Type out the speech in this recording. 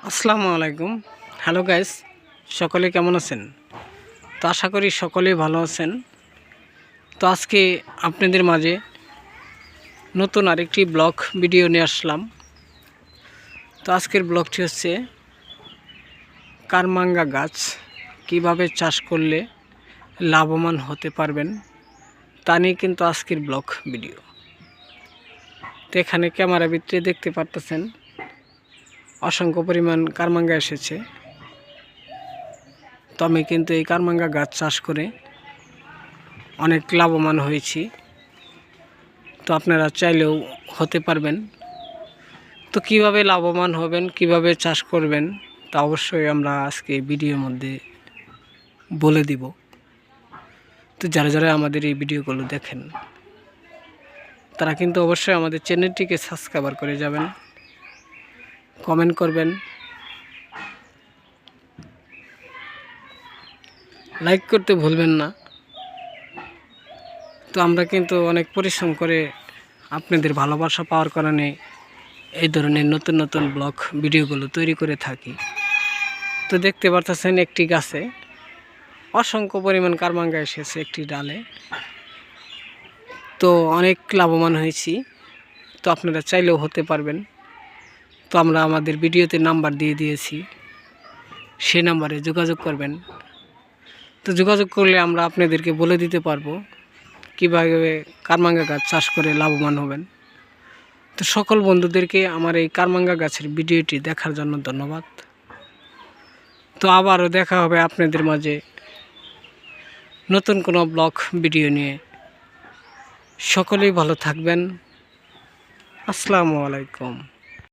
আসসালামু আলাইকুম। Hello guys, সকলে কেমন আছেন? তো আশা করি সকলেই ভালো আছেন। তো আজকে আপনাদের মাঝে নতুন আরেকটি ব্লগ ভিডিও নিয়ে আসলাম। তো আজকের ব্লগটি হচ্ছে কারমাঙ্গা গাছ কিভাবে চাষ করলে লাভবান হতে পারবেন তা নিয়ে কিন্তু আজকের ব্লগ ভিডিও। তো এখানে ক্যামেরা ভিতরে দেখতে পারতেছেন অসংখ্য পরিমাণ কারমাঙ্গা এসেছে। তো আমি কিন্তু এই কারমাঙ্গা গাছ চাষ করে অনেক লাভবান হয়েছি। তো আপনারা চাইলেও হতে পারবেন। তো কিভাবে লাভবান হবেন, কিভাবে চাষ করবেন তা অবশ্যই আমরা আজকে ভিডিওর মধ্যে বলে দিব। তো যারা যারা আমাদের এই ভিডিওগুলো দেখেন তারা কিন্তু অবশ্যই আমাদের চ্যানেলটিকে সাবস্ক্রাইব করে যাবেন, কমেন্ট করবেন, লাইক করতে ভুলবেন না। তো আমরা কিন্তু অনেক পরিশ্রম করে আপনাদের ভালোবাসা পাওয়ার কারণে এই ধরনের নতুন নতুন ব্লগ ভিডিওগুলো তৈরি করে থাকি। তো দেখতে পারতেছেন একটি গাছে অসংখ্য পরিমাণ কারমাঙ্গা এসেছে একটি ডালে। তো অনেক লাভবান হয়েছি। তো আপনারা চাইলেও হতে পারবেন। তো আমরা আমাদের ভিডিওতে নাম্বার দিয়ে দিয়েছি, সেই নাম্বারে যোগাযোগ করবেন। তো যোগাযোগ করলে আমরা আপনাদেরকে বলে দিতে পারবো কীভাবে কারমাঙ্গা গাছ চাষ করে লাভবান হবেন। তো সকল বন্ধুদেরকে আমার এই কারমাঙ্গা গাছের ভিডিওটি দেখার জন্য ধন্যবাদ। তো আবারও দেখা হবে আপনাদের মাঝে নতুন কোনো ব্লগ ভিডিও নিয়ে। সকলেই ভালো থাকবেন। আসসালামু আলাইকুম।